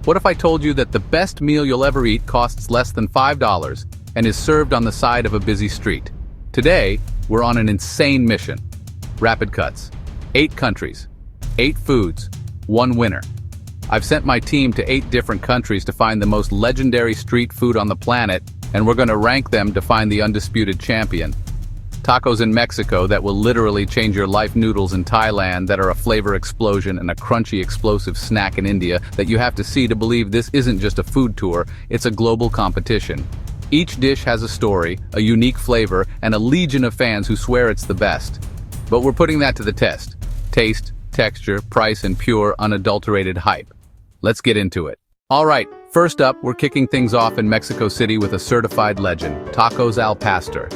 What if I told you that the best meal you'll ever eat costs less than $5 and is served on the side of a busy street? Today, we're on an insane mission. Rapid cuts. 8 countries, 8 foods, 1 winner. I've sent my team to 8 different countries to find the most legendary street food on the planet, and we're going to rank them to find the undisputed champion. Tacos in Mexico that will literally change your life, noodles in Thailand that are a flavor explosion, and a crunchy explosive snack in India that you have to see to believe this isn't just a food tour, it's a global competition. Each dish has a story, a unique flavor, and a legion of fans who swear it's the best. But we're putting that to the test. Taste, texture, price, and pure, unadulterated hype. Let's get into it. Alright, first up, we're kicking things off in Mexico City with a certified legend, Tacos al Pastor.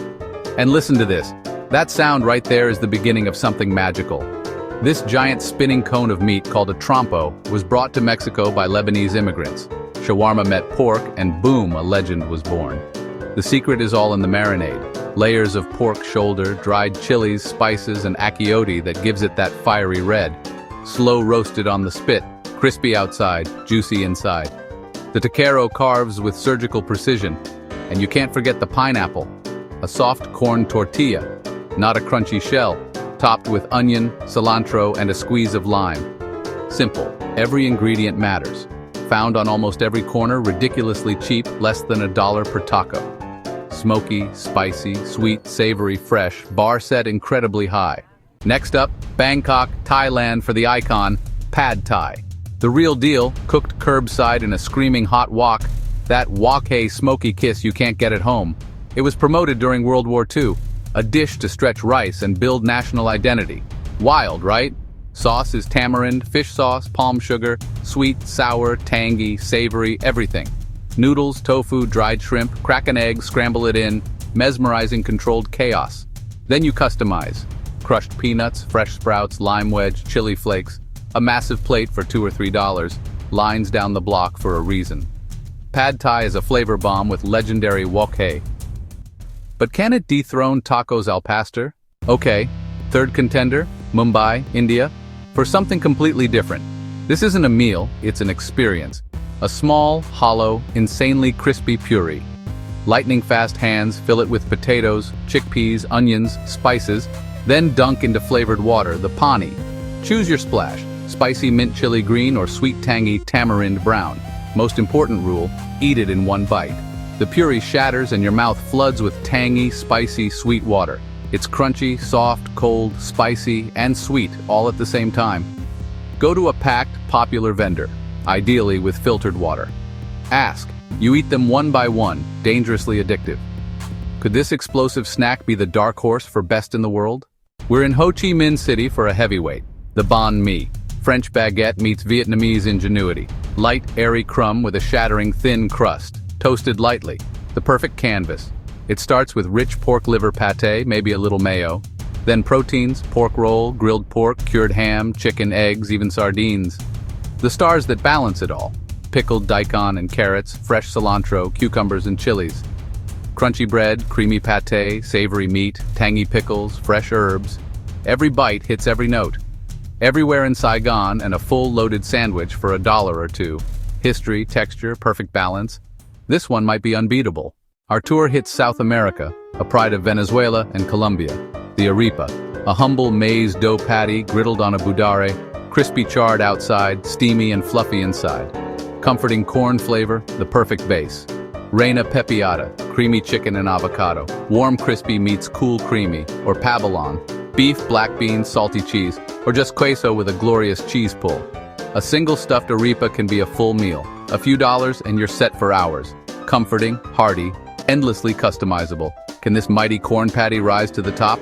And listen to this. That sound right there is the beginning of something magical. This giant spinning cone of meat called a trompo was brought to Mexico by Lebanese immigrants. Shawarma met pork, and boom, a legend was born. The secret is all in the marinade. Layers of pork shoulder, dried chilies, spices, and achiote that gives it that fiery red. Slow roasted on the spit, crispy outside, juicy inside. The taquero carves with surgical precision. And you can't forget the pineapple. A soft corn tortilla, not a crunchy shell, topped with onion, cilantro, and a squeeze of lime. Simple, every ingredient matters. Found on almost every corner, ridiculously cheap, less than $1 per taco. Smoky, spicy, sweet, savory, fresh, bar set incredibly high. Next up, Bangkok, Thailand for the icon, Pad Thai. The real deal, cooked curbside in a screaming hot wok, that wok-hay smoky kiss you can't get at home. It was promoted during World War II, a dish to stretch rice and build national identity. Wild, right? Sauce is tamarind, fish sauce, palm sugar, sweet, sour, tangy, savory, everything. Noodles, tofu, dried shrimp, crack an egg, scramble it in, mesmerizing controlled chaos. Then you customize. Crushed peanuts, fresh sprouts, lime wedge, chili flakes. A massive plate for $2 or $3, lines down the block for a reason. Pad Thai is a flavor bomb with legendary wok-hay. But can it dethrone Tacos al Pastor? Okay, third contender, Mumbai, India, for something completely different. This isn't a meal, it's an experience. A small, hollow, insanely crispy puri. Lightning fast hands fill it with potatoes, chickpeas, onions, spices, then dunk into flavored water, the Pani. Choose your splash, spicy mint chili green or sweet tangy tamarind brown. Most important rule, eat it in one bite. The puri shatters and your mouth floods with tangy, spicy, sweet water. It's crunchy, soft, cold, spicy, and sweet all at the same time. Go to a packed, popular vendor, ideally with filtered water. Ask. You eat them one by one, dangerously addictive. Could this explosive snack be the dark horse for best in the world? We're in Ho Chi Minh City for a heavyweight, the Banh Mi. French baguette meets Vietnamese ingenuity. Light, airy crumb with a shattering thin crust. Toasted lightly, the perfect canvas. It starts with rich pork liver pate, maybe a little mayo. Then proteins, pork roll, grilled pork, cured ham, chicken, eggs, even sardines. The stars that balance it all. Pickled daikon and carrots, fresh cilantro, cucumbers and chilies. Crunchy bread, creamy pate, savory meat, tangy pickles, fresh herbs. Every bite hits every note. Everywhere in Saigon, and a full loaded sandwich for $1 or $2. History, texture, perfect balance. This one might be unbeatable. Our tour hits South America, a pride of Venezuela and Colombia. The Arepa, a humble maize dough patty griddled on a budare, crispy charred outside, steamy and fluffy inside. Comforting corn flavor, the perfect base. Reina pepiada, creamy chicken and avocado. Warm crispy meets cool creamy, or pabellon. Beef, black beans, salty cheese, or just queso with a glorious cheese pull. A single stuffed arepa can be a full meal. A few dollars and you're set for hours. Comforting, hearty, endlessly customizable. Can this mighty corn patty rise to the top?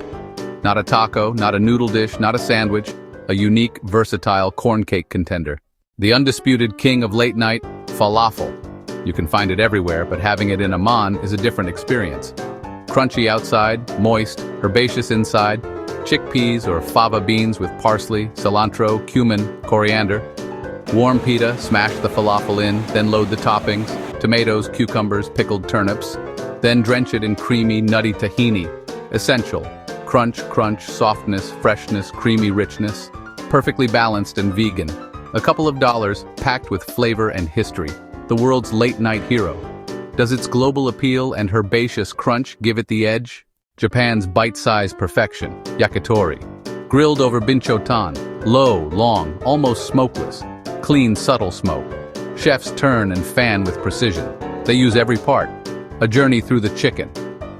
Not a taco, not a noodle dish, not a sandwich. A unique, versatile corn cake contender. The undisputed king of late night, falafel. You can find it everywhere, but having it in Amman is a different experience. Crunchy outside, moist, herbaceous inside. Chickpeas or fava beans with parsley, cilantro, cumin, coriander. Warm pita, smash the falafel in, then load the toppings, tomatoes, cucumbers, pickled turnips. Then drench it in creamy, nutty tahini. Essential. Crunch, crunch, softness, freshness, creamy richness. Perfectly balanced and vegan. A couple of dollars, packed with flavor and history. The world's late-night hero. Does its global appeal and herbaceous crunch give it the edge? Japan's bite-sized perfection, yakitori. Grilled over binchotan, low, long, almost smokeless. Clean, subtle smoke. Chefs turn and fan with precision. They use every part. A journey through the chicken.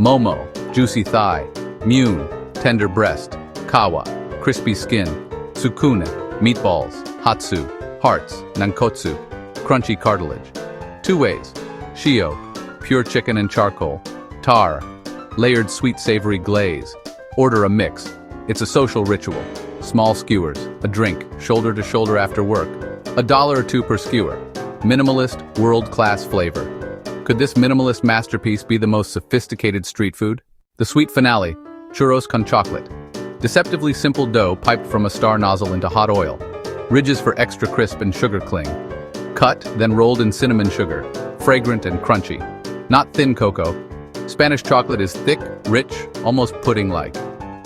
Momo, juicy thigh. Mune, tender breast. Kawa, crispy skin. Sukune, meatballs. Hatsu, hearts. Nankotsu, crunchy cartilage. Two ways. Shio, pure chicken and charcoal. Tar, layered sweet savory glaze. Order a mix. It's a social ritual. Small skewers, a drink, shoulder to shoulder after work. $1 or $2 per skewer. Minimalist, world-class flavor. Could this minimalist masterpiece be the most sophisticated street food? The sweet finale, churros con chocolate. Deceptively simple dough piped from a star nozzle into hot oil. Ridges for extra crisp and sugar cling. Cut, then rolled in cinnamon sugar. Fragrant and crunchy. Not thin cocoa. Spanish chocolate is thick, rich, almost pudding-like.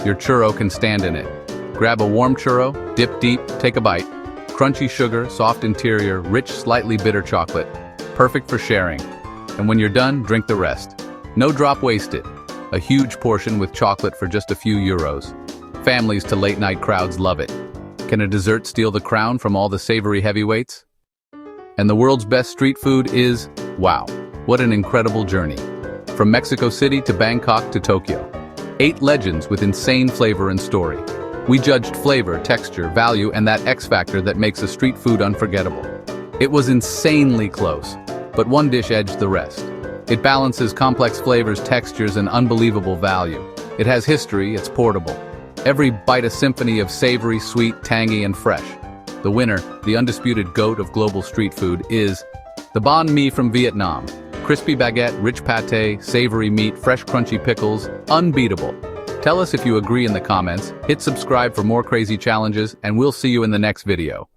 Your churro can stand in it. Grab a warm churro, dip deep, take a bite. Crunchy sugar, soft interior, rich, slightly bitter chocolate. Perfect for sharing. And when you're done, drink the rest. No drop wasted. A huge portion with chocolate for just a few euros. Families to late-night crowds love it. Can a dessert steal the crown from all the savory heavyweights? And the world's best street food is, wow, what an incredible journey. From Mexico City to Bangkok to Tokyo. 8 legends with insane flavor and story. We judged flavor, texture, value, and that X factor that makes a street food unforgettable. It was insanely close, but one dish edged the rest. It balances complex flavors, textures, and unbelievable value. It has history, it's portable. Every bite a symphony of savory, sweet, tangy, and fresh. The winner, the undisputed GOAT of global street food, is the Banh Mi from Vietnam. Crispy baguette, rich pate, savory meat, fresh crunchy pickles, unbeatable. Tell us if you agree in the comments, hit subscribe for more crazy challenges, and we'll see you in the next video.